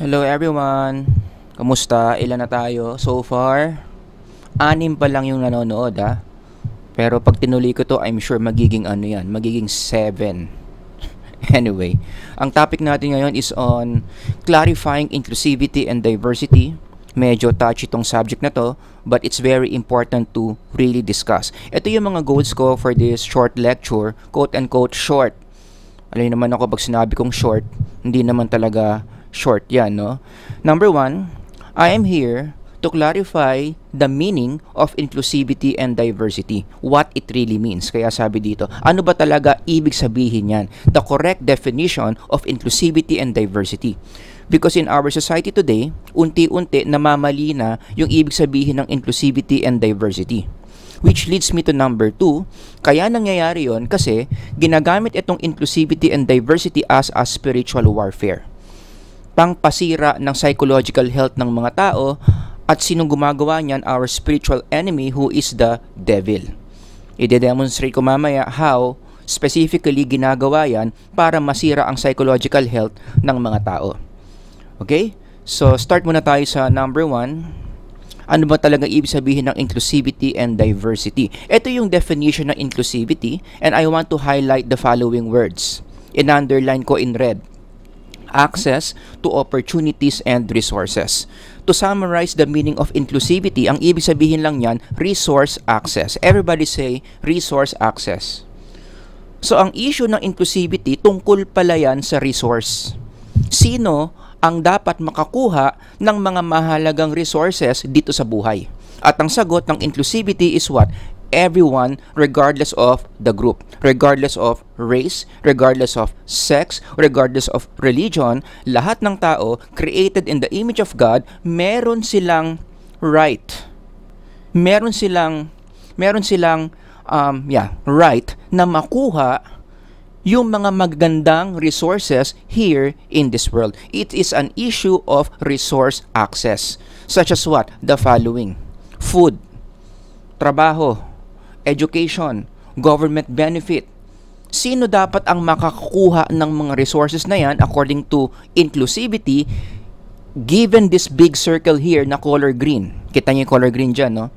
Hello everyone! Kamusta? Ilan na tayo so far? 6 pa lang yung nanonood Pero pag tinuloy ko to, I'm sure magiging magiging 7. Anyway, ang topic natin ngayon is on clarifying inclusivity and diversity. Medyo touchy itong subject na to, but it's very important to really discuss. Ito yung mga goals ko for this short lecture, quote-unquote short. Alam niyo naman ako pag sinabi kong short, hindi naman talaga short yan, no? Number 1, I am here to clarify the meaning of inclusivity and diversity. What it really means. Kaya sabi dito, ano ba talaga ibig sabihin yan? The correct definition of inclusivity and diversity. Because in our society today, unti-unti namamali na yung ibig sabihin ng inclusivity and diversity. Which leads me to number 2, kaya nangyayari yon kasi ginagamit itong inclusivity and diversity as a spiritual warfare. Pangpasira ng psychological health ng mga tao, at sinong gumagawa niyan? Our spiritual enemy, who is the devil. I-demonstrate ko mamaya how specifically ginagawa yan para masira ang psychological health ng mga tao. Okay? So, start muna tayo sa number 1. Ano ba talaga ibig sabihin ng inclusivity and diversity? Ito yung definition ng inclusivity, and I want to highlight the following words. In-underline ko in red. Access to opportunities and resources. To summarize the meaning of inclusivity, ang ibig sabihin lang yan, resource access. Everybody say, resource access. So, ang issue ng inclusivity, tungkol pala yan sa resource. Sino ang dapat makakuha ng mga mahalagang resources dito sa buhay? At ang sagot ng inclusivity is what? Everyone, regardless of the group, regardless of race, regardless of sex, regardless of religion, lahat ng tao created in the image of God, meron silang right. Meron silang right na makuha yung mga magagandang resources here in this world. It is an issue of resource access, such as what? The following: food, trabaho, education, government benefit. Sino dapat ang makakakuha ng mga resources na yan according to inclusivity, given this big circle here na color green? Kita niyo yung color green dyan, no?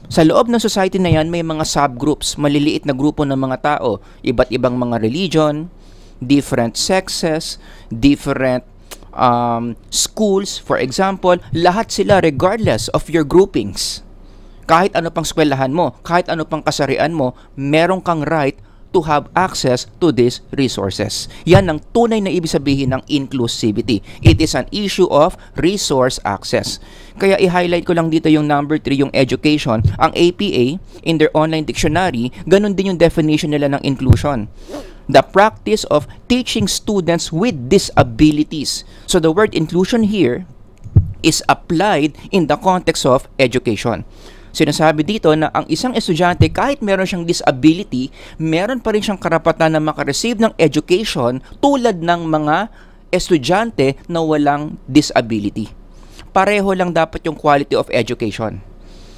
Sa loob ng society na yan, may mga subgroups, maliliit na grupo ng mga tao, iba't ibang mga religion, different sexes, different schools, for example, lahat sila regardless of your groupings. Kahit ano pang eskwelahan mo, kahit ano pang kasarian mo, meron kang right to have access to these resources. Yan ang tunay na ibig sabihin ng inclusivity. It is an issue of resource access. Kaya i-highlight ko lang dito yung number 3, yung education. Ang APA, in their online dictionary, ganun din yung definition nila ng inclusion. The practice of teaching students with disabilities. So the word inclusion here is applied in the context of education. Sinasabi dito na ang isang estudyante, kahit meron siyang disability, meron pa rin siyang karapatan na makareceive ng education tulad ng mga estudyante na walang disability. Pareho lang dapat yung quality of education.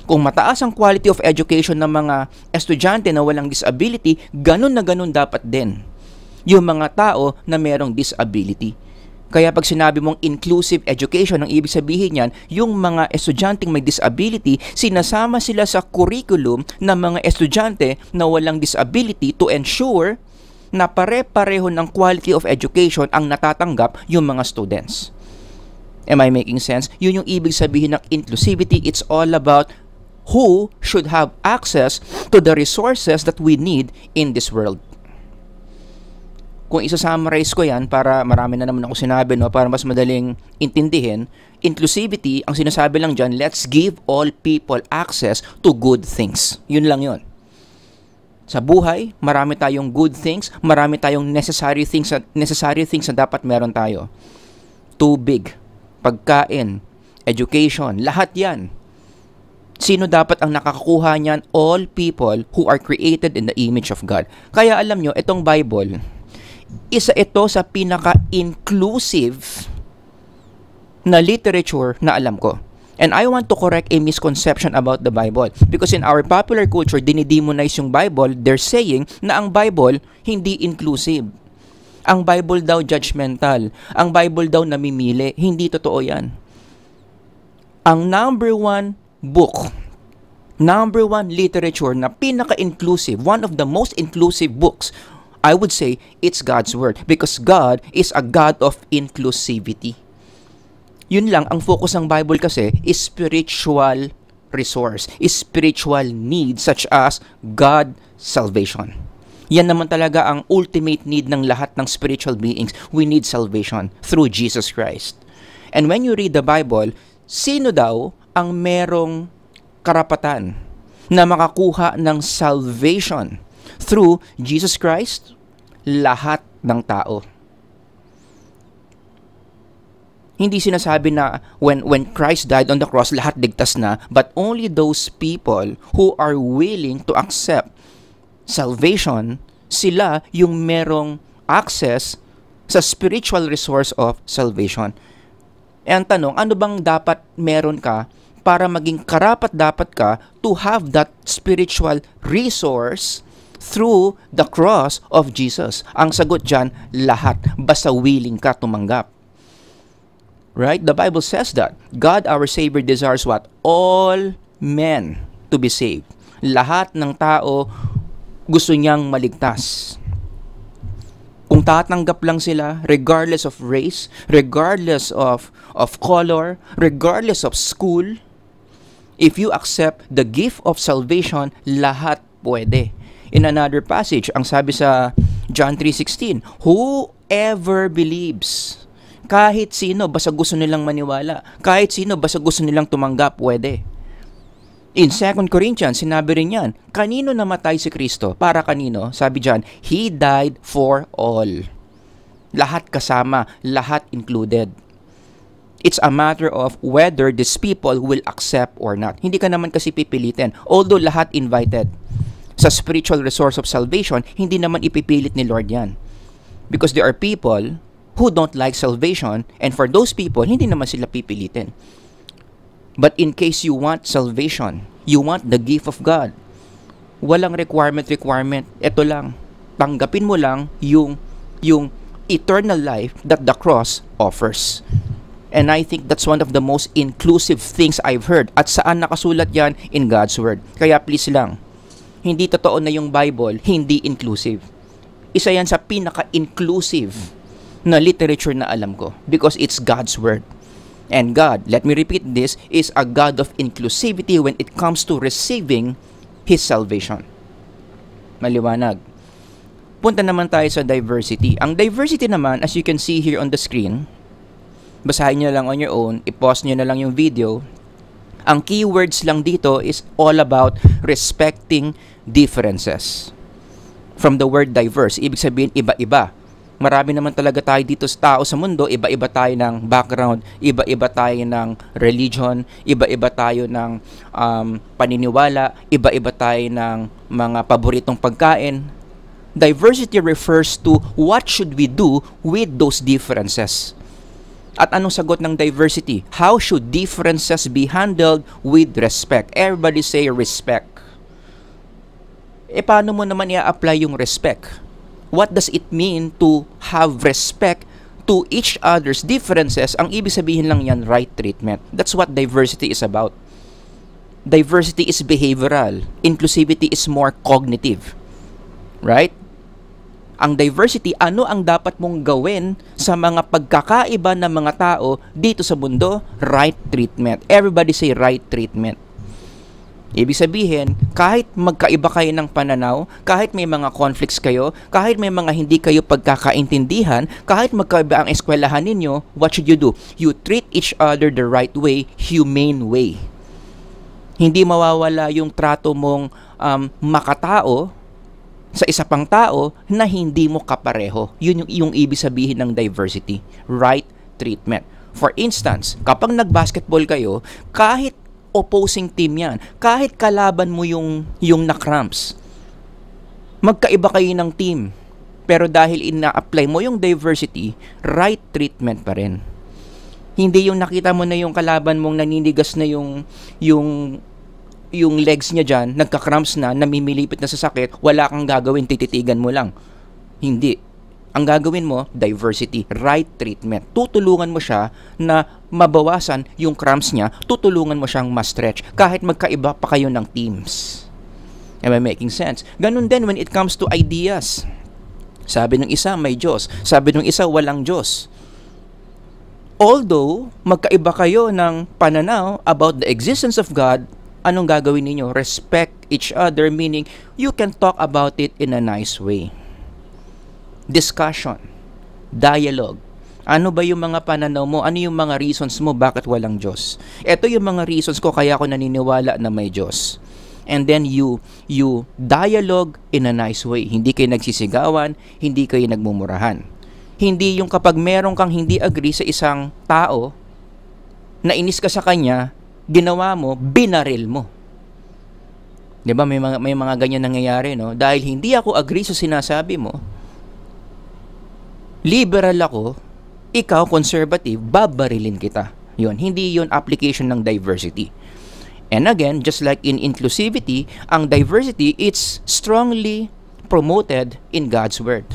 Kung mataas ang quality of education ng mga estudyante na walang disability, ganun na ganun dapat din yung mga tao na merong disability. Kaya pag sinabi mong inclusive education, ang ibig sabihin niyan, yung mga estudyanteng may disability, sinasama sila sa curriculum ng mga estudyante na walang disability to ensure na pare-pareho ng quality of education ang natatanggap yung mga students. Am I making sense? Yun yung ibig sabihin ng inclusivity. It's all about who should have access to the resources that we need in this world. Kung isa-summarize ko yan, para marami na naman ako sinabi, no, para mas madaling intindihin, inclusivity, ang sinasabi lang dyan, let's give all people access to good things. Yun lang yun. Sa buhay, marami tayong good things, marami tayong necessary things na dapat meron tayo. Tubig, pagkain, education, lahat yan. Sino dapat ang nakakakuha niyan? All people who are created in the image of God. Kaya alam nyo, itong Bible, isa ito sa pinaka-inclusive na literature na alam ko. And I want to correct a misconception about the Bible. Because in our popular culture, dinidemonize yung Bible. They're saying na ang Bible hindi inclusive. Ang Bible daw judgmental. Ang Bible daw namimili. Hindi totoo yan. Ang number one book, number one literature na pinaka-inclusive, one of the most inclusive books, I would say, it's God's Word. Because God is a God of inclusivity. Yun lang, ang focus ng Bible kasi is spiritual resource, is spiritual needs such as God, salvation. Yan naman talaga ang ultimate need ng lahat ng spiritual beings. We need salvation through Jesus Christ. And when you read the Bible, sino daw ang merong karapatan na makakuha ng salvation through Jesus Christ? Lahat ng tao. Hindi sinasabi na when Christ died on the cross, lahat ligtas na, but only those people who are willing to accept salvation, sila yung merong access sa spiritual resource of salvation. E ang tanong, ano bang dapat meron ka para maging karapat-dapat ka to have that spiritual resource through the cross of Jesus? Ang sagot dyan, lahat. Basta willing ka tumanggap. Right? The Bible says that God, our Savior, desires what? All men to be saved. Lahat ng tao gusto niyang maligtas. Kung tatanggap lang sila, regardless of race, regardless of color, regardless of school, if you accept the gift of salvation, lahat pwede. In another passage, ang sabi sa John 3:16, whoever believes, kahit sino, basta gusto nilang maniwala, kahit sino, basta gusto nilang tumanggap, pwede. In 2 Corinthians, sinabi rin yan, kanino namatay si Kristo? Para kanino? Sabi dyan, He died for all. Lahat kasama, lahat included. It's a matter of whether these people will accept or not. Hindi ka naman kasi pipilitin. Although lahat invited. Sa spiritual resource of salvation, hindi naman ipipilit ni Lord yan. Because there are people who don't like salvation, and for those people, hindi naman sila pipilitin. But in case you want salvation, you want the gift of God, walang requirement. Ito lang, tanggapin mo lang yung eternal life that the cross offers. And I think that's one of the most inclusive things I've heard. At saan nakasulat yan? In God's Word. Kaya please lang, hindi totoo na yung Bible hindi inclusive. Isa yan sa pinaka-inclusive na literature na alam ko. Because it's God's Word. And God, let me repeat this, is a God of inclusivity when it comes to receiving His salvation. Maliwanag. Punta naman tayo sa diversity. Ang diversity naman, as you can see here on the screen, basahin nyo lang on your own, i-pause nyo na lang yung video. Ang keywords lang dito is all about respecting differences. From the word diverse, ibig sabihin iba-iba. Marami naman talaga tayo dito sa tao sa mundo, iba-iba tayo ng background, iba-iba tayo ng religion, iba-iba tayo ng paniniwala, iba-iba tayo ng mga paboritong pagkain. Diversity refers to what should we do with those differences. At anong sagot ng diversity? How should differences be handled with respect? Everybody say respect. E paano mo naman i-apply yung respect? What does it mean to have respect to each other's differences? Ang ibig sabihin lang yan, right treatment. That's what diversity is about. Diversity is behavioral. Inclusivity is more cognitive. Right? Ang diversity, ano ang dapat mong gawin sa mga pagkakaiba ng mga tao dito sa mundo? Right treatment. Everybody say right treatment. Ibig sabihin, kahit magkaiba kayo ng pananaw, kahit may mga conflicts kayo, kahit may mga hindi kayo pagkakaintindihan, kahit magkaiba ang eskwelahan ninyo, what should you do? You treat each other the right way, humane way. Hindi mawawala yung trato mong makatao sa isa pang tao na hindi mo kapareho. Yun yung ibig sabihin ng diversity, right treatment. For instance, kapag nag-basketball kayo, kahit opposing team yan, kahit kalaban mo yung na-cramps, magkaiba kayo ng team, pero dahil ina-apply mo yung diversity, right treatment pa rin. Hindi yung nakita mo na yung kalaban mong naninigas na yung legs niya dyan, nagka-cramps na, namimilipit na sa sakit, wala kang gagawin, tititigan mo lang. Hindi. Ang gagawin mo, diversity, right treatment. Tutulungan mo siya na mabawasan yung cramps niya, tutulungan mo siyang ma-stretch kahit magkaiba pa kayo ng teams. Am I making sense? Ganun din when it comes to ideas. Sabi ng isa, may Diyos. Sabi ng isa, walang Diyos. Although, magkaiba kayo ng pananaw about the existence of God, anong gagawin ninyo? Respect each other, meaning you can talk about it in a nice way. Discussion, dialogue. Ano ba yung mga pananaw mo? Ano yung mga reasons mo bakit walang Diyos? Ito yung mga reasons ko kaya ako naniniwala na may Diyos. And then you dialogue in a nice way. Hindi kayo nagsisigawan, hindi kayo nagmumurahan. Hindi yung kapag meron kang hindi agree sa isang tao, nainis ka sa kanya, ginawa mo, binaril mo. 'Di ba may mga ganyan nangyayari, no? Dahil hindi ako agree sa sinasabi mo, liberal ako, ikaw conservative, babarilin kita. Yun, hindi yun application ng diversity. And again, just like in inclusivity, ang diversity, it's strongly promoted in God's Word.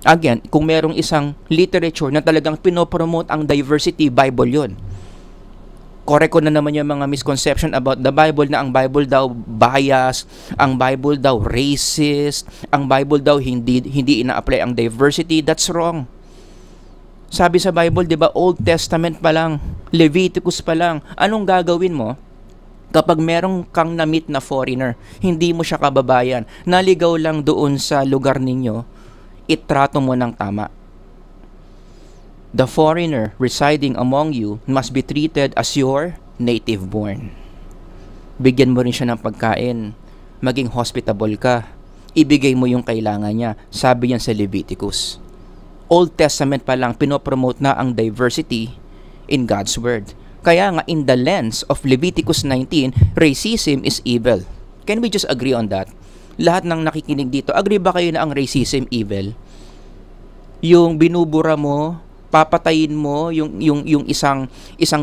Again, kung merong isang literature na talagang pinopromote ang diversity, Bible yun. Correct ko na naman yung mga misconception about the Bible na ang Bible daw bias, ang Bible daw racist, ang Bible daw hindi ina-apply ang diversity. That's wrong. Sabi sa Bible, 'di ba, Old Testament pa lang, Leviticus pa lang, anong gagawin mo kapag merong kang na-meet na foreigner, hindi mo siya kababayan, naligaw lang doon sa lugar ninyo, itrato mo ng tama. The foreigner residing among you must be treated as your native born. Bigyan mo rin siya ng pagkain. Maging hospitable ka. Ibigay mo yung kailangan niya. Sabi yan sa Leviticus. Old Testament pa lang pinopromote na ang diversity in God's Word. Kaya nga in the lens of Leviticus 19, racism is evil. Can we just agree on that? Lahat ng nakikinig dito, agree ba kayo na ang racism evil? Yung binubura mo, papatayin mo yung isang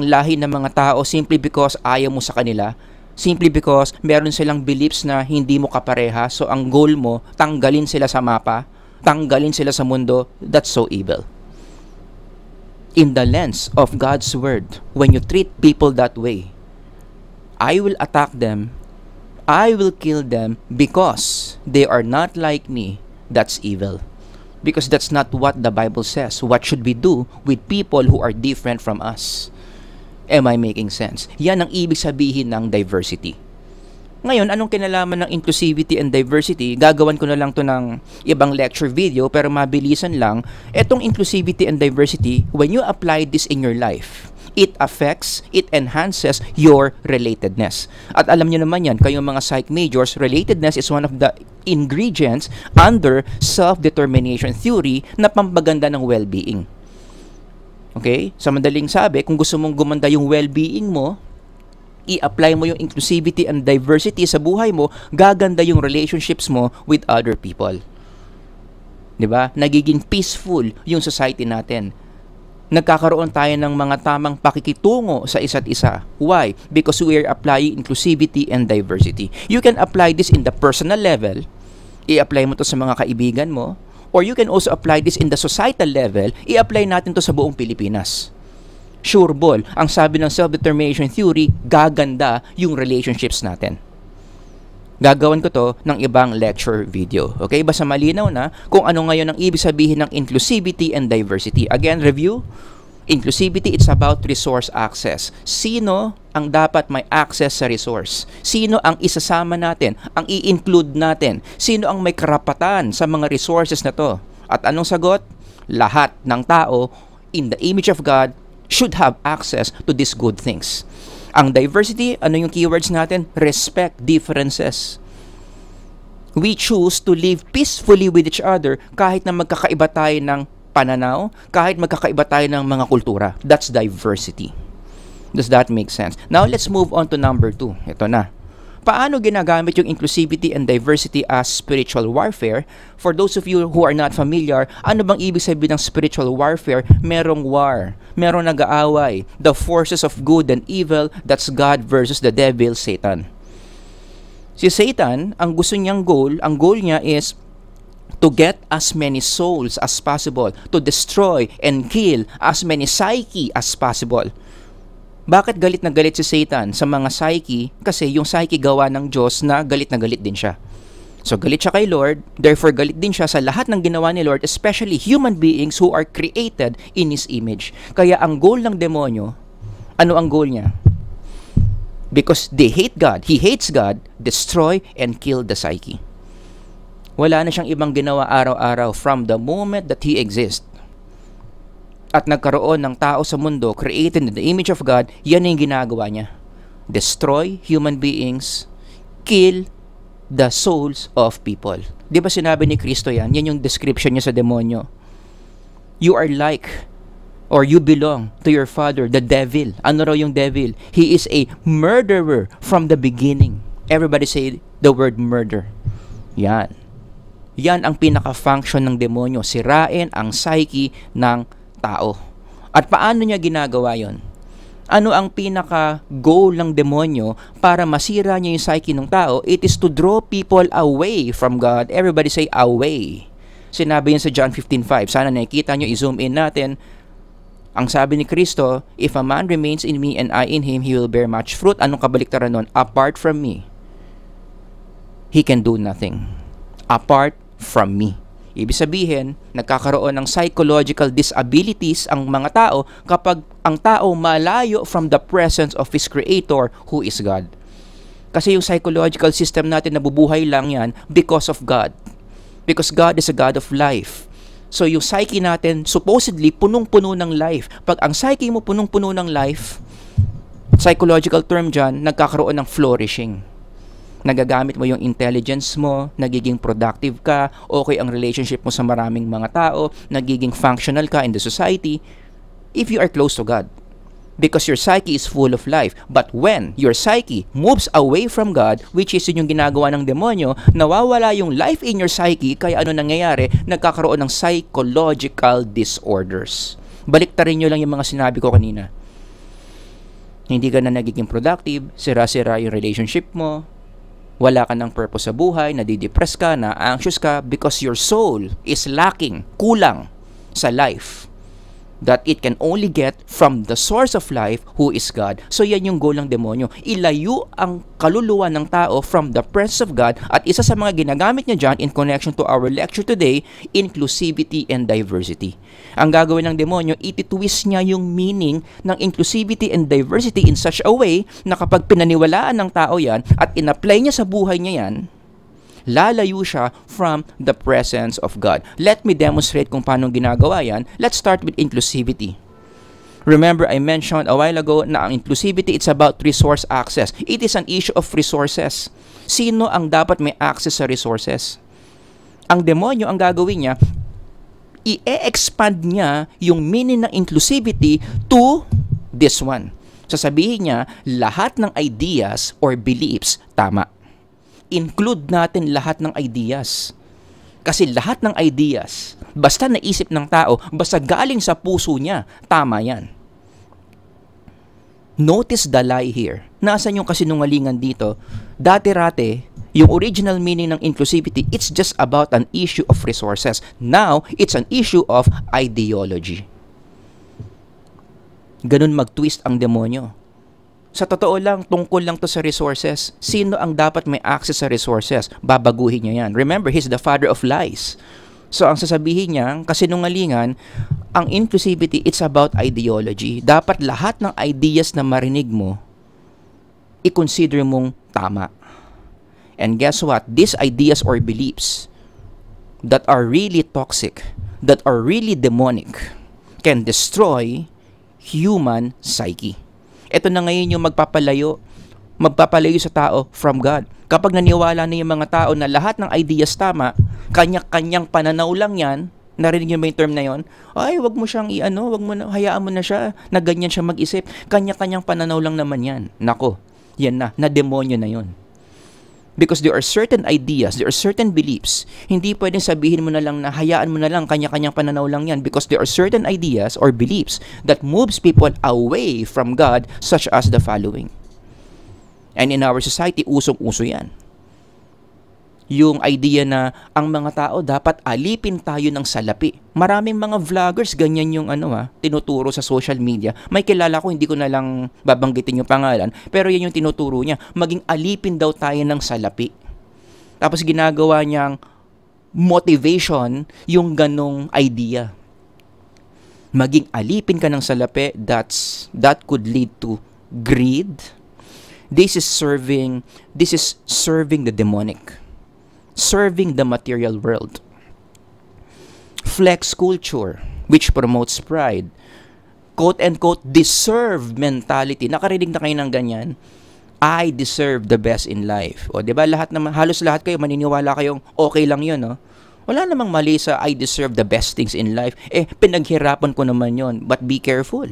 lahi ng mga tao simply because ayaw mo sa kanila, simply because meron silang beliefs na hindi mo kapareha, so ang goal mo, tanggalin sila sa mapa, tanggalin sila sa mundo. That's so evil. In the lens of God's Word, when you treat people that way, I will attack them, I will kill them because they are not like me. That's evil. Because that's not what the Bible says. What should we do with people who are different from us? Am I making sense? Yan ang ibig sabihin ng diversity. Ngayon, anong kinalaman ng inclusivity and diversity? Gagawan ko na lang to ng ibang lecture video, pero mabilisan lang. Etong inclusivity and diversity, when you apply this in your life, it affects, it enhances your relatedness. At alam niyo naman yan, kayong mga psych majors, relatedness is one of the ingredients under self-determination theory na pampaganda ng well-being. Okay? Sa madaling sabi, kung gusto mong gumanda yung well-being mo, i-apply mo yung inclusivity and diversity sa buhay mo, gaganda yung relationships mo with other people. 'Di ba? Nagiging peaceful yung society natin. Nagkakaroon tayo ng mga tamang pakikitungo sa isa't isa. Why? Because we are applying inclusivity and diversity. You can apply this in the personal level, i-apply mo to sa mga kaibigan mo, or you can also apply this in the societal level, i-apply natin to sa buong Pilipinas. Sure ball, ang sabi ng self-determination theory, gaganda yung relationships natin. Gagawin ko to ng ibang lecture video. Okay? Basta malinaw na kung ano ngayon ang ibig sabihin ng inclusivity and diversity. Again, review. Inclusivity, it's about resource access. Sino ang dapat may access sa resource? Sino ang isasama natin? Ang i-include natin? Sino ang may karapatan sa mga resources na to? At anong sagot? Lahat ng tao in the image of God should have access to these good things. Ang diversity, ano yung keywords natin? Respect differences. We choose to live peacefully with each other kahit na magkakaiba tayo ng pananaw, kahit magkakaiba tayo ng mga kultura. That's diversity. Does that make sense? Now, let's move on to number 2. Ito na. Paano ginagamit yung inclusivity and diversity as spiritual warfare? For those of you who are not familiar, ano bang ibig sabihin ng spiritual warfare? Merong war, merong nag-aaway. The forces of good and evil, that's God versus the devil, Satan. Si Satan, ang gusto niyang goal, ang goal niya is to get as many souls as possible, to destroy and kill as many psyche as possible. Bakit galit na galit si Satan sa mga psyche? Kasi yung psyche gawa ng Diyos na galit din siya. So galit siya kay Lord, therefore galit din siya sa lahat ng ginawa ni Lord, especially human beings who are created in His image. Kaya ang goal ng demonyo, ano ang goal niya? Because they hate God, he hates God, destroy and kill the psyche. Wala na siyang ibang ginawa araw-araw from the moment that he exists. At nagkaroon ng tao sa mundo, created in the image of God, yan yung ginagawa niya. Destroy human beings, kill the souls of people. Di ba sinabi ni Kristo yan? Yan yung description niya sa demonyo. You are like, or you belong to your father, the devil. Ano raw yung devil? He is a murderer from the beginning. Everybody say the word murder. Yan. Yan ang pinaka-function ng demonyo. Sirain ang psyche ng tao. At paano niya ginagawa yon? Ano ang pinaka-goal ng demonyo para masira niya yung psyche ng tao? It is to draw people away from God. Everybody say away. Sinabi yun sa John 15:5. Sana nakikita nyo, i-zoom in natin. Ang sabi ni Kristo, if a man remains in me and I in him, he will bear much fruit. Anong kabaliktaran nun? Apart from me, he can do nothing. Apart from me. Ibig sabihin, nagkakaroon ng psychological disabilities ang mga tao kapag ang tao malayo from the presence of his Creator who is God. Kasi yung psychological system natin nabubuhay lang yan because of God. Because God is a God of life. So yung psyche natin supposedly punong-puno ng life. Pag ang psyche mo punong-puno ng life, psychological term dyan, nagkakaroon ng flourishing. Nagagamit mo yung intelligence mo, nagiging productive ka, okay ang relationship mo sa maraming mga tao, nagiging functional ka in the society if you are close to God. Because your psyche is full of life. But when your psyche moves away from God, which is yun yung ginagawa ng demonyo, nawawala yung life in your psyche, kaya ano nangyayari? Nagkakaroon ng psychological disorders. Baliktarin nyo lang yung mga sinabi ko kanina. Hindi ka na nagiging productive, sira-sira yung relationship mo, wala ka ng purpose sa buhay, nadidepress ka, na-anxious ka because your soul is lacking, kulang sa life that it can only get from the source of life who is God. So yan yung goal ng demonyo. Ilayo ang kaluluwa ng tao from the presence of God, at isa sa mga ginagamit niya dyan in connection to our lecture today, inclusivity and diversity. Ang gagawin ng demonyo, ititwist niya yung meaning ng inclusivity and diversity in such a way na kapag pinaniwalaan ng tao yan at in-apply niya sa buhay niya yan, lalayo siya from the presence of God. Let me demonstrate kung paano ginagawa yan. Let's start with inclusivity. Remember, I mentioned a while ago na ang inclusivity, it's about resource access. It is an issue of resources. Sino ang dapat may access sa resources? Ang demonyo, ang gagawin niya, i-expand niya yung meaning ng inclusivity to this one. Sasabihin niya, lahat ng ideas or beliefs, tama. Include natin lahat ng ideas. Kasi lahat ng ideas, basta naisip ng tao, basta galing sa puso niya, tama yan. Notice the lie here. Nasaan yung kasinungalingan dito? Dati-rate, yung original meaning ng inclusivity, it's just about an issue of resources. Now, it's an issue of ideology. Ganun mag-twist ang demonyo. Sa totoo lang, tungkol lang to sa resources. Sino ang dapat may access sa resources? Babaguhin niya yan. Remember, he's the father of lies. So, ang sasabihin niya, kasinungalingan, ang inclusivity, it's about ideology. Dapat lahat ng ideas na marinig mo, i-consider mong tama. And guess what? These ideas or beliefs that are really toxic, that are really demonic, can destroy human psyche. Ito na ngayon yung magpapalayo sa tao from God. Kapag naniwala na yung mga tao na lahat ng ideas tama, kanya-kanyang pananaw lang yan, narinig nyo ba yung term na yon? Ay, wag mo siyang hayaan mo na siya, na ganyan siya mag-isip. Kanya-kanyang pananaw lang naman yan. Nako, yan na demonyo na yon. Because there are certain ideas, there are certain beliefs. Hindi pwedeng sabihin mo na lang na hayaan mo na lang, kanya-kanyang pananaw lang yan. Because there are certain ideas or beliefs that moves people away from God, such as the following. And in our society, usong-uso yan. Yung idea na ang mga tao dapat alipin tayo ng salapi. Maraming mga vloggers ganyan yung tinuturo sa social media. May kilala ko, hindi ko na lang babanggitin yung pangalan, pero yan yung tinuturo niya. Maging alipin daw tayo ng salapi. Tapos ginagawa niyang motivation yung ganong idea. Maging alipin ka ng salapi, that could lead to greed. This is serving the demonic. Serving the material world. Flex culture, which promotes pride. Quote-unquote, deserve mentality. Nakarinig na kayo ng ganyan? I deserve the best in life. O, diba? Halos lahat kayo, maniniwala kayong okay lang yun, no? Wala namang mali sa I deserve the best things in life. Pinaghirapan ko naman yun. But be careful.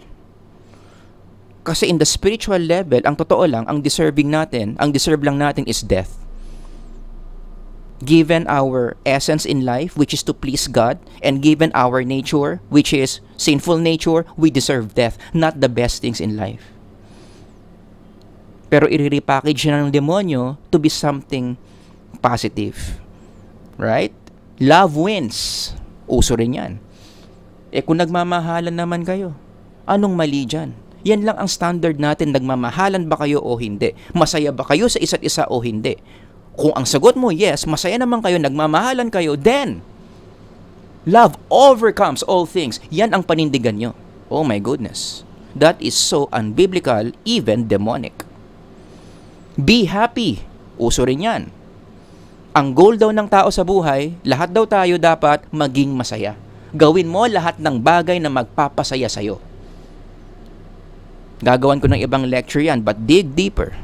Kasi in the spiritual level, ang totoo lang, ang deserve lang natin is death. Given our essence in life, which is to please God, and given our nature, which is sinful nature, we deserve death, not the best things in life. Pero i-repackage na ng demonyo to be something positive. Right? Love wins. Uso rin yan. Kung nagmamahalan naman kayo, anong mali dyan? Yan lang ang standard natin, nagmamahalan ba kayo o hindi? Masaya ba kayo sa isa't isa o hindi? Kung ang sagot mo, yes, masaya naman kayo, nagmamahalan kayo, then, love overcomes all things. Yan ang panindigan nyo. Oh my goodness. That is so unbiblical, even demonic. Be happy. Uso rin yan. Ang goal daw ng tao sa buhay, lahat daw tayo dapat maging masaya. Gawin mo lahat ng bagay na magpapasaya sa'yo. Gagawan ko ng ibang lecture yan, but dig deeper.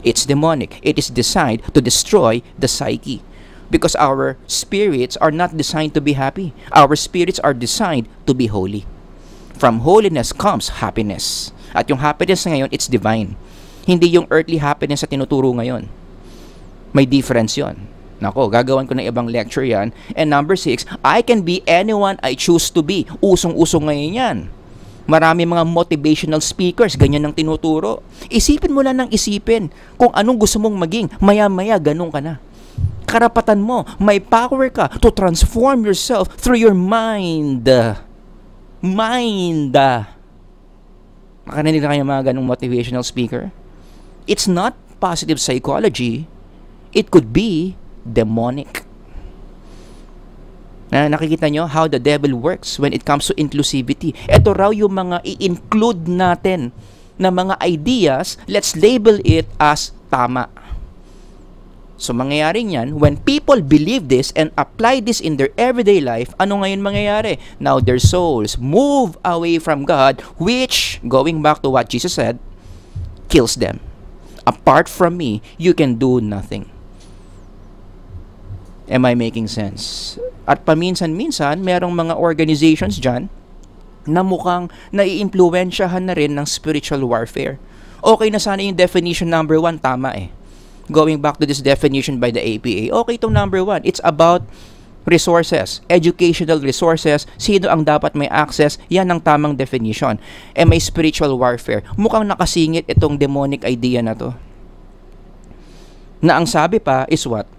It's demonic. It is designed to destroy the psyche. Because our spirits are not designed to be happy. Our spirits are designed to be holy. From holiness comes happiness. At yung happiness ngayon, it's divine. Hindi yung earthly happiness na tinuturo ngayon. May difference yon. Nako, gagawan ko ng ibang lecture yan. And number 6, I can be anyone I choose to be. Usong-usong ngayon yan. Marami mga motivational speakers, ganyan ang tinuturo. Isipin mo lang ng isipin kung anong gusto mong maging. Maya-maya, ganun ka na. Karapatan mo, may power ka to transform yourself through your mind. Makarinig na kayo mga ganung motivational speaker? It's not positive psychology. It could be demonic. Nakikita nyo how the devil works when it comes to inclusivity. Ito raw yung mga i-include natin na mga ideas, let's label it as tama. So mangyayari niyan, when people believe this and apply this in their everyday life, ano ngayon mangyayari? Now their souls move away from God, which, going back to what Jesus said, kills them. Apart from me, you can do nothing. Am I making sense? At paminsan-minsan, merong mga organizations dyan na mukhang nai-impluwensyahan na rin ng spiritual warfare. Okay na sana yung definition number 1, tama eh. Going back to this definition by the APA, okay itong number 1. It's about resources, educational resources, sino ang dapat may access, yan ang tamang definition. May spiritual warfare. Mukhang nakasingit itong demonic idea na to. Na ang sabi pa is what?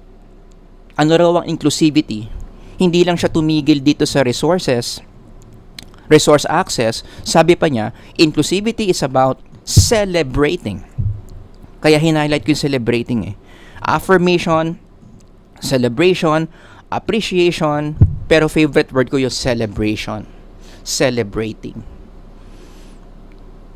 Ano raw ang inclusivity? Hindi lang siya tumigil dito sa resource access. Sabi pa niya, inclusivity is about celebrating. Kaya hinighlight ko yung celebrating eh. Affirmation, celebration, appreciation, pero favorite word ko yung celebration. Celebrating.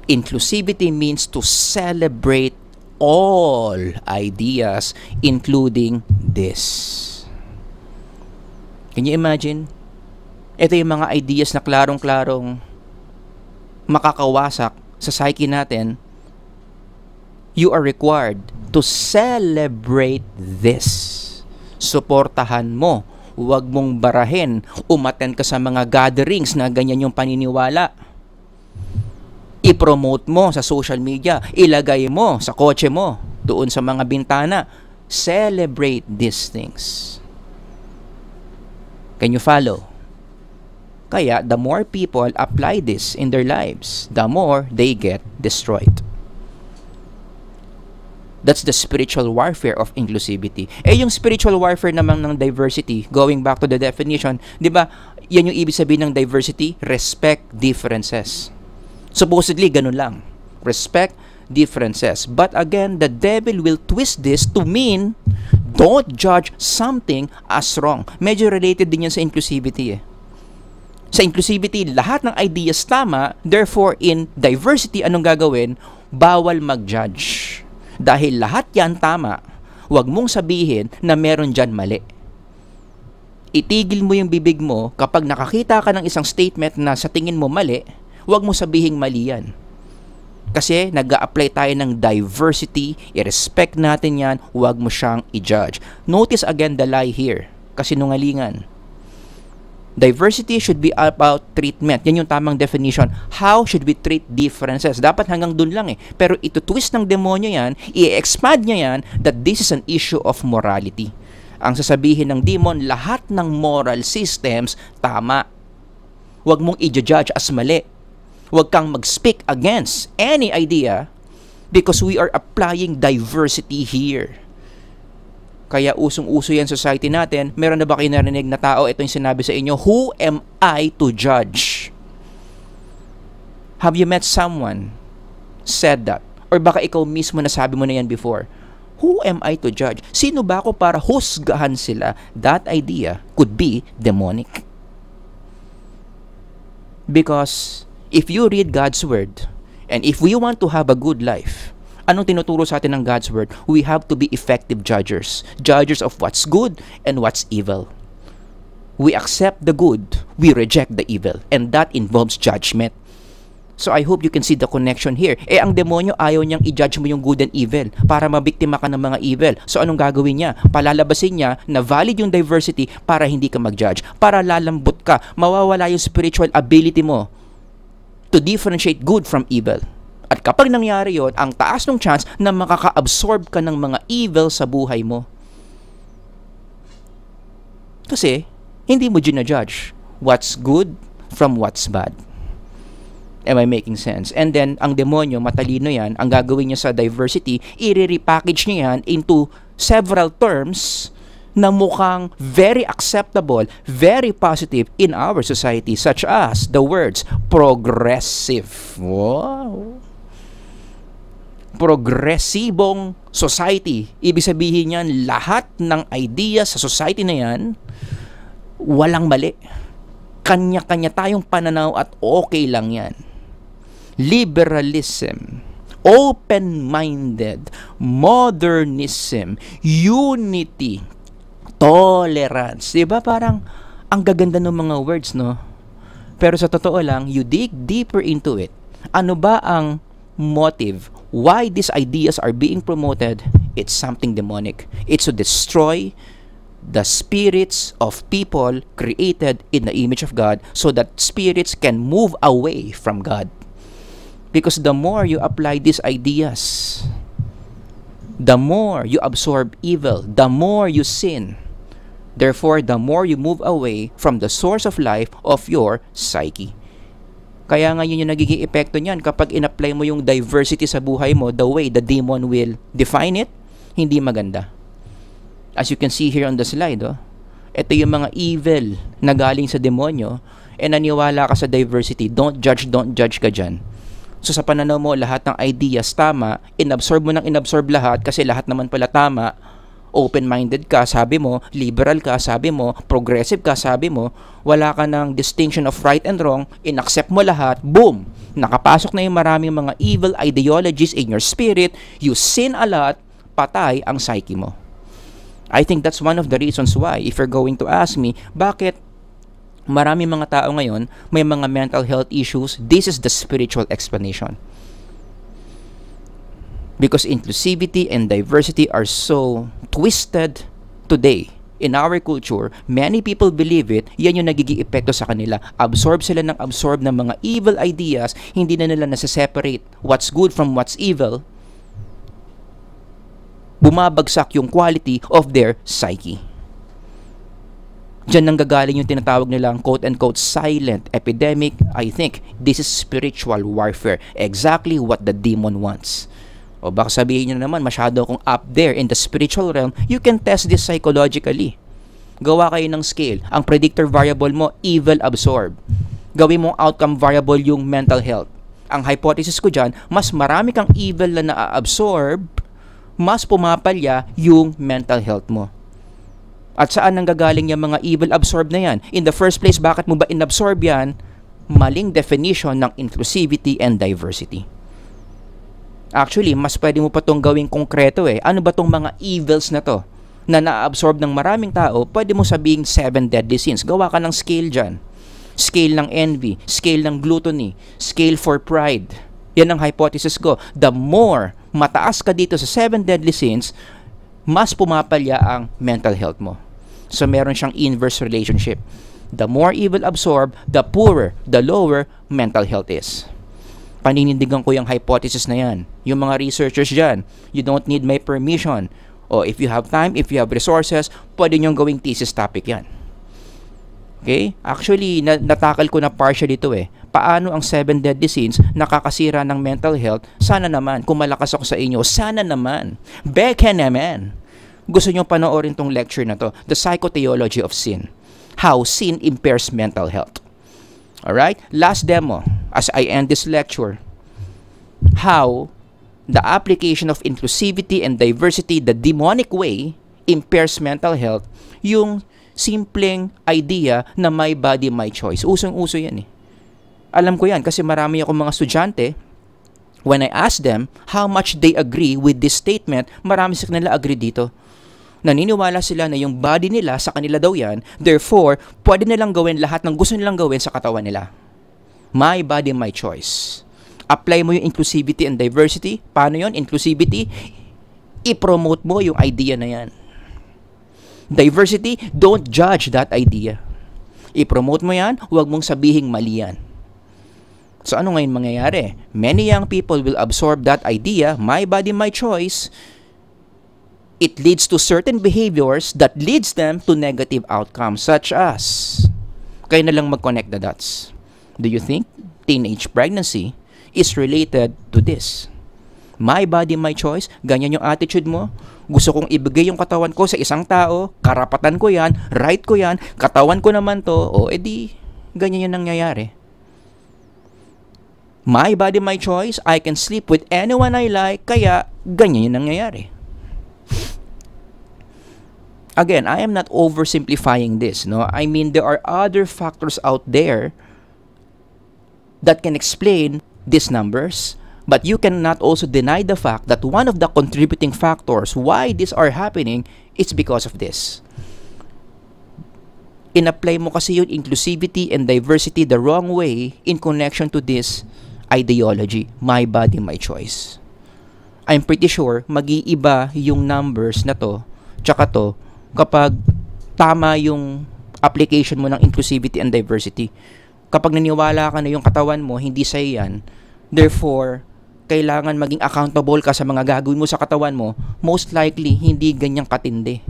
Inclusivity means to celebrate all ideas, including this. Can you imagine? Ito yung mga ideas na klarong-klarong makakawasak sa psyche natin. You are required to celebrate this. Suportahan mo. Huwag mong barahin. Umattend ka sa mga gatherings na ganyan yung paniniwala. I-promote mo sa social media. Ilagay mo sa kotse mo. Doon sa mga bintana. Celebrate these things. Can you follow? Kaya, the more people apply this in their lives, the more they get destroyed. That's the spiritual warfare of inclusivity. Yung spiritual warfare naman ng diversity, going back to the definition, di ba, yan yung ibig sabihin ng diversity, respect differences. Supposedly, ganun lang. Respect differences. But again, the devil will twist this to mean, don't judge something as wrong. Medyo related din yan sa inclusivity Sa inclusivity, lahat ng ideas tama, therefore in diversity, anong gagawin? Bawal mag-judge. Dahil lahat yan tama, huwag mong sabihin na meron dyan mali. Itigil mo yung bibig mo kapag nakakita ka ng isang statement na sa tingin mo mali, huwag mo sabihing mali yan. Kasi nag-a-apply tayo ng diversity, i-respect natin yan, huwag mo siyang i-judge. Notice again the lie here, kasinungalingan. Diversity should be about treatment. Yan yung tamang definition. How should we treat differences? Dapat hanggang dun lang Pero ito twist ng demonyo yan, i-expand niya yan that this is an issue of morality. Ang sasabihin ng demon, lahat ng moral systems tama. Huwag mong i-judge as mali. Huwag kang mag-speak against any idea because we are applying diversity here. Kaya usong-uso yan society natin. Meron na ba kayo narinig na tao, ito yung sinabi sa inyo, who am I to judge? Have you met someone said that? Or baka ikaw mismo nasabi mo na yan before. Who am I to judge? Sino ba ako para husgahan sila? That idea could be demonic. Because if you read God's Word, and if we want to have a good life, anong tinuturo sa atin ng God's Word? We have to be effective judges. Judges of what's good and what's evil. We accept the good, we reject the evil. And that involves judgment. So I hope you can see the connection here. Ang demonyo ayaw niyang i-judge mo yung good and evil para mabiktima ka ng mga evil. So anong gagawin niya? Palalabasin niya na valid yung diversity para hindi ka mag-judge. Para lalambot ka. Mawawala yung spiritual ability mo to differentiate good from evil. At kapag nangyari yon, ang taas ng chance na makaka-absorb ka ng mga evil sa buhay mo. Kasi, hindi mo ginajudge what's good from what's bad. Am I making sense? And then, ang demonyo, matalino yan, ang gagawin niya sa diversity, i-repackage niya yan into several terms na mukhang very acceptable, very positive in our society, such as the words progressive. Wow! Progresibong society. Ibig sabihin yan, lahat ng ideas sa society na yan, walang mali. Kanya-kanya tayong pananaw at okay lang yan. Liberalism, open-minded, modernism, unity, tolerance. Diba parang ang gaganda ng mga words, no? Pero sa totoo lang, you dig deeper into it. Ano ba ang motive? Why these ideas are being promoted? It's something demonic. It's to destroy the spirits of people created in the image of God so that spirits can move away from God. Because the more you apply these ideas, the more you absorb evil, the more you sin. Therefore, the more you move away from the source of life of your psyche. Kaya nga yun yung nagiging epekto niyan kapag in-apply mo yung diversity sa buhay mo, the way the demon will define it, hindi maganda. As you can see here on the slide, ito yung mga evil na galing sa demonyo, naniwala ka sa diversity, don't judge ka dyan. So sa pananaw mo, lahat ng ideas tama, inabsorb mo ng inabsorb lahat kasi lahat naman pala tama, open-minded ka, sabi mo, liberal ka, sabi mo, progressive ka, sabi mo, wala ka ng distinction of right and wrong, inaccept mo lahat, boom! Nakapasok na yung maraming mga evil ideologies in your spirit, you sin a lot, patay ang psyche mo. I think that's one of the reasons why, if you're going to ask me, bakit marami mga tao ngayon may mga mental health issues, this is the spiritual explanation. Because inclusivity and diversity are so twisted today in our culture, many people believe it, yan yung nagiging epekto sa kanila. Absorb sila ng absorb ng mga evil ideas, hindi na nila nasa-separate what's good from what's evil. Bumabagsak yung quality of their psyche. Diyan nang gagaling yung tinatawag nilang quote-unquote silent epidemic. I think this is spiritual warfare. Exactly what the demon wants. O baka sabihin nyo naman, masyado akong up there in the spiritual realm. You can test this psychologically. Gawa kayo ng scale. Ang predictor variable mo, evil absorb. Gawin mong outcome variable yung mental health. Ang hypothesis ko dyan, mas marami kang evil na na-absorb, mas pumapalya yung mental health mo. At saan nanggagaling yung mga evil absorb na yan? In the first place, bakit mo ba inabsorb yan? Maling definition ng inclusivity and diversity. Actually, mas pwede mo pa itong gawing konkreto eh. Ano ba itong mga evils na to na na-absorb ng maraming tao? Pwede mo sabing 7 deadly sins. Gawa ka ng scale dyan. Scale ng envy, scale ng gluttony, scale for pride. Yan ang hypothesis ko. The more mataas ka dito sa 7 deadly sins, mas pumapalya ang mental health mo. So meron siyang inverse relationship. The more evil absorb, the poorer, the lower mental health is. Paninindigan ko yung hypothesis na yan. Yung mga researchers dyan, you don't need my permission. O if you have time, if you have resources, pwede nyong gawing thesis topic yan. Okay? Actually, natakal ko na partial dito eh. Paano ang 7 deadly sins nakakasira ng mental health? Sana naman, kung malakas ako sa inyo, sana naman. Beka naman. Gusto nyo panoorin tong lecture na to, The Psychotheology of Sin. How sin impairs mental health. Alright? Last demo, as I end this lecture, how the application of inclusivity and diversity the demonic way impairs mental health, yung simpleng idea na my body, my choice. Usong-uso yan eh. Alam ko yan kasi marami akong mga estudyante, when I ask them how much they agree with this statement, marami sa kanila agree dito. Naniniwala sila na yung body nila sa kanila daw yan, therefore, pwede nilang gawin lahat ng gusto nilang gawin sa katawan nila. My body, my choice. Apply mo yung inclusivity and diversity. Paano yon? Inclusivity, i-promote mo yung idea na yan. Diversity, don't judge that idea. I-promote mo yan, huwag mong sabihing mali yan. So ano ngayon mangyayari? Many young people will absorb that idea, my body, my choice. It leads to certain behaviors that leads them to negative outcomes such as, kayo na lang mag-connect the dots. Do you think teenage pregnancy is related to this? My body, my choice, ganyan yung attitude mo. Gusto kong ibigay yung katawan ko sa isang tao, karapatan ko yan, right ko yan, katawan ko naman to, o edi, ganyan yung nangyayari. My body, my choice, I can sleep with anyone I like, kaya ganyan yung nangyayari. Again, I am not oversimplifying this, no? I mean, there are other factors out there that can explain these numbers, but you cannot also deny the fact that one of the contributing factors why these are happening is because of this. In-apply mo kasi yung inclusivity and diversity the wrong way in connection to this ideology, my body, my choice. I'm pretty sure mag-iiba yung numbers na to, tsaka to, kapag tama yung application mo ng inclusivity and diversity. Kapag naniwala ka na yung katawan mo, hindi sa'yo yan, therefore, kailangan maging accountable ka sa mga gagawin mo sa katawan mo, most likely, hindi ganyang katindi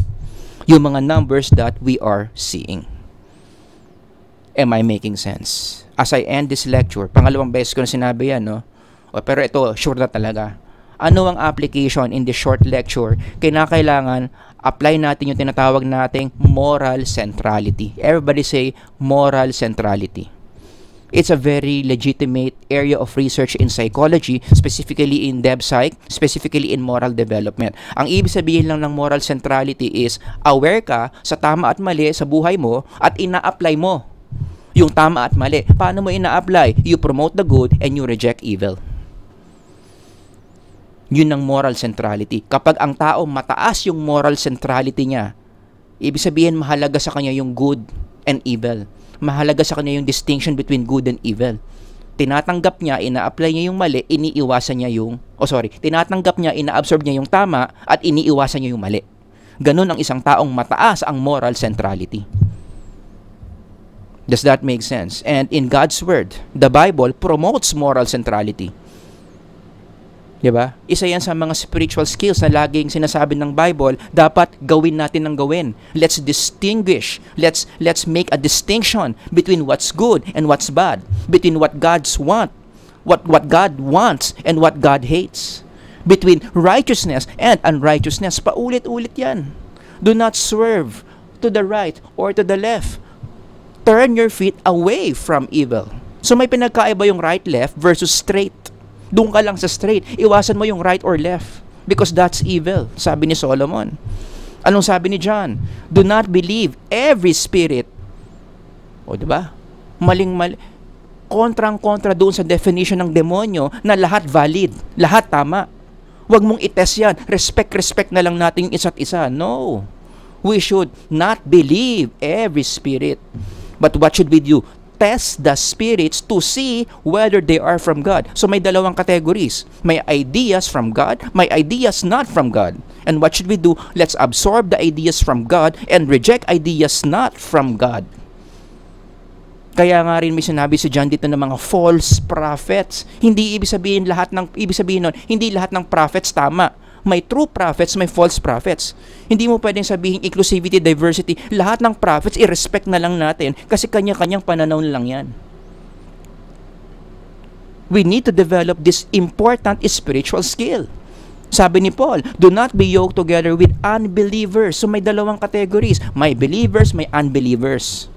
yung mga numbers that we are seeing. Am I making sense? As I end this lecture, pangalawang beses ko na sinabi yan, no? Pero ito, sure na talaga. Ano ang application in this short lecture? Kailangan apply natin yung tinatawag nating moral centrality. Everybody say moral centrality. It's a very legitimate area of research in psychology, specifically in DevPsych, specifically in moral development. Ang ibig sabihin lang ng moral centrality is aware ka sa tama at mali sa buhay mo at ina-apply mo yung tama at mali. Paano mo ina-apply? You promote the good and you reject evil. Yun ang moral centrality. Kapag ang tao mataas yung moral centrality niya, ibig sabihin mahalaga sa kanya yung good and evil. Mahalaga sa kanya yung distinction between good and evil. Tinatanggap niya, ina-apply niya yung mali, iniiwasan niya yung, tinatanggap niya, ina-absorb niya yung tama, at iniiwasan niya yung mali. Ganun ang isang taong mataas ang moral centrality. Does that make sense? And in God's Word, the Bible promotes moral centrality. Diba? Isa yan sa mga spiritual skills na laging sinasabi ng Bible, dapat gawin natin ng gawin. Let's distinguish. Let's make a distinction between what's good and what's bad. Between what God wants and what God hates. between righteousness and unrighteousness. Paulit-ulit yan. Do not swerve to the right or to the left. Turn your feet away from evil. So may pinagkaiba yung right-left versus straight. Doon ka lang sa straight. Iwasan mo yung right or left because that's evil, sabi ni Solomon. Anong sabi ni John? Do not believe every spirit. O diba? Maling-mali. Kontrang-kontra doon sa definition ng demonyo na lahat valid, lahat tama. Huwag mong itest yan. Respect na lang natin yung isa't isa. No. We should not believe every spirit. But what should we do? Test the spirits to see whether they are from God. So may dalawang categories. May ideas from God, may ideas not from God. And what should we do? Let's absorb the ideas from God and reject ideas not from God. Kaya nga rin may sinabi si John dito ng mga false prophets. Hindi ibig sabihin nun, hindi lahat ng prophets tama. May true prophets, may false prophets. Hindi mo pwedeng sabihin inclusivity, diversity. Lahat ng prophets, i-respect na lang natin kasi kanya-kanyang pananaw lang yan. We need to develop this important spiritual skill. Sabi ni Paul, do not be yoked together with unbelievers. So may dalawang categories. May believers, may unbelievers.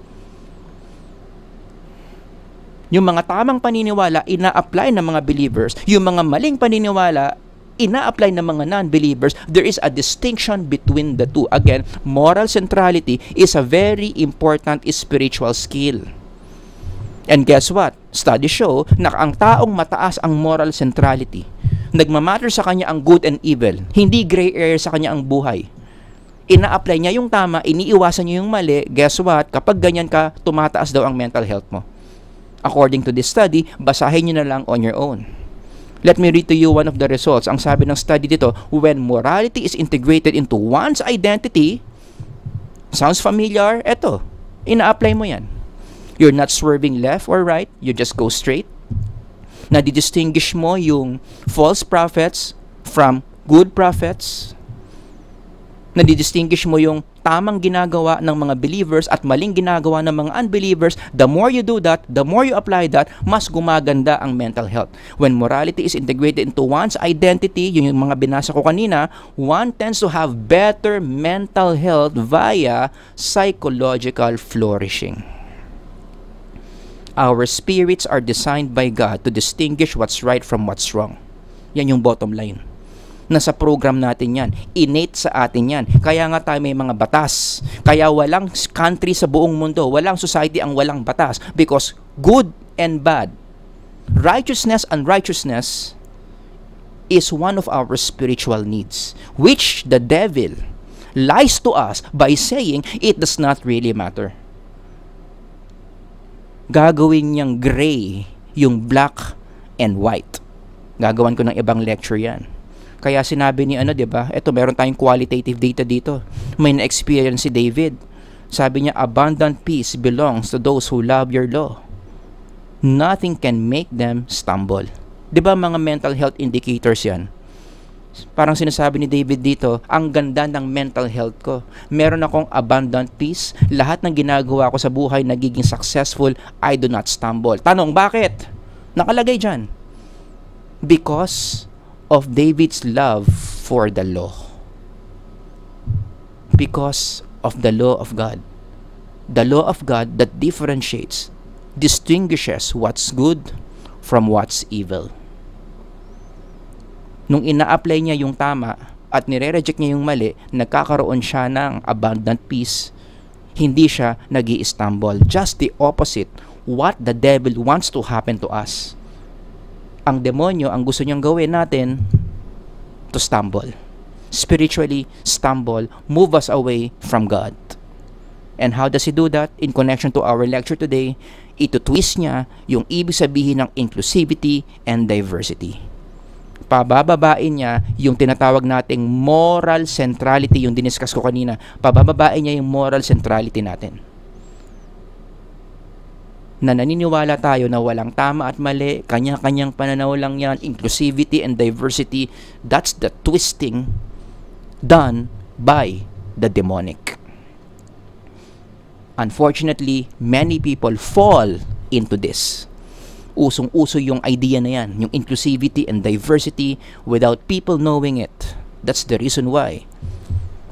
Yung mga tamang paniniwala, ina-apply ng mga believers. Yung mga maling paniniwala, ina-apply ng mga non-believers. There is a distinction between the two. Again, moral centrality is a very important spiritual skill. And guess what? Studies show na ang taong mataas ang moral centrality, nagmamatter sa kanya ang good and evil. Hindi gray area sa kanya ang buhay. Ina-apply niya yung tama, iniiwasan niya yung mali. Guess what? Kapag ganyan ka, tumataas daw ang mental health mo. According to this study, basahin nyo na lang on your own. Let me read to you one of the results. Ang sabi ng study dito, when morality is integrated into one's identity, sounds familiar? Eto, ina-apply mo yan. You're not swerving left or right, you just go straight. Nadidistinguish mo yung false prophets from good prophets. Nadidistinguish mo yung tamang ginagawa ng mga believers at maling ginagawa ng mga unbelievers. The more you do that, the more you apply that, mas gumaganda ang mental health. When morality is integrated into one's identity, yung mga binasa ko kanina, one tends to have better mental health via psychological flourishing. Our spirits are designed by God to distinguish what's right from what's wrong. Yan yung bottom line. Nasa program natin yan. Innate sa atin yan. Kaya nga tayo may mga batas. Kaya walang country sa buong mundo, walang society ang walang batas. Because good and bad, righteousness and unrighteousness is one of our spiritual needs, which the devil lies to us by saying it does not really matter. Gagawin niyang gray yung black and white. Gagawan ko ng ibang lecture yan. Kaya sinabi ni diba? Ito, meron tayong qualitative data dito. May na-experience si David. Sabi niya, abundant peace belongs to those who love your law. Nothing can make them stumble. Diba mga mental health indicators yan? Parang sinasabi ni David dito, ang ganda ng mental health ko. Meron akong abundant peace. Lahat ng ginagawa ko sa buhay nagiging successful. I do not stumble. Tanong, bakit? Nakalagay dyan. Because of David's love for the law. Because of the law of God. The law of God that differentiates, distinguishes what's good from what's evil. Nung ina-apply niya yung tama at nire-reject niya yung mali, nagkakaroon siya ng abundant peace. Hindi siya nag-i-stumble. Just the opposite. What the devil wants to happen to us. Ang demonyo, ang gusto niyang gawin natin, to stumble. Spiritually stumble, move us away from God. And how does he do that? In connection to our lecture today, ito twist niya yung ibig sabihin ng inclusivity and diversity. Pabababain niya yung tinatawag nating moral centrality, yung diniscuss ko kanina. Pabababain niya yung moral centrality natin. Na naniniwala tayo na walang tama at mali, kanya-kanyang pananaw lang yan, inclusivity and diversity, that's the twisting done by the demonic. Unfortunately, many people fall into this. Usong-uso yung idea na yan, yung inclusivity and diversity without people knowing it. That's the reason why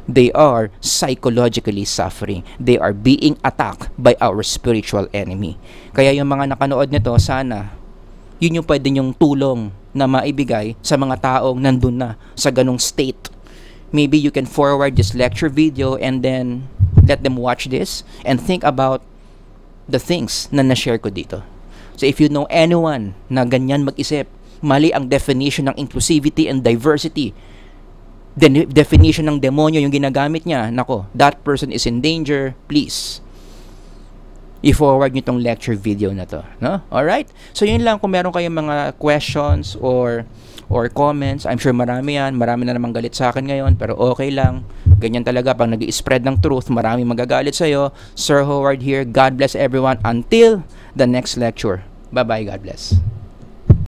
they are psychologically suffering. They are being attacked by our spiritual enemy. Kaya yung mga nakanood nito, sana yun yung pwede yung tulong na maibigay sa mga taong nandun na sa ganong state. Maybe you can forward this lecture video and then let them watch this and think about the things na na-share ko dito. So if you know anyone na ganyan mag-isip, mali ang definition ng inclusivity and diversity, the definition ng demonyo yung ginagamit niya, nako, that person is in danger, please i-forward nyo tong lecture video na to, no? Alright? So yun lang, kung meron kayong mga questions or comments, I'm sure marami yan, marami na namang galit sa akin ngayon, pero okay lang, ganyan talaga, pag nag-i-spread ng truth, marami magagalit sa'yo. Sir Howard here, God bless everyone, until the next lecture. Bye-bye, God bless.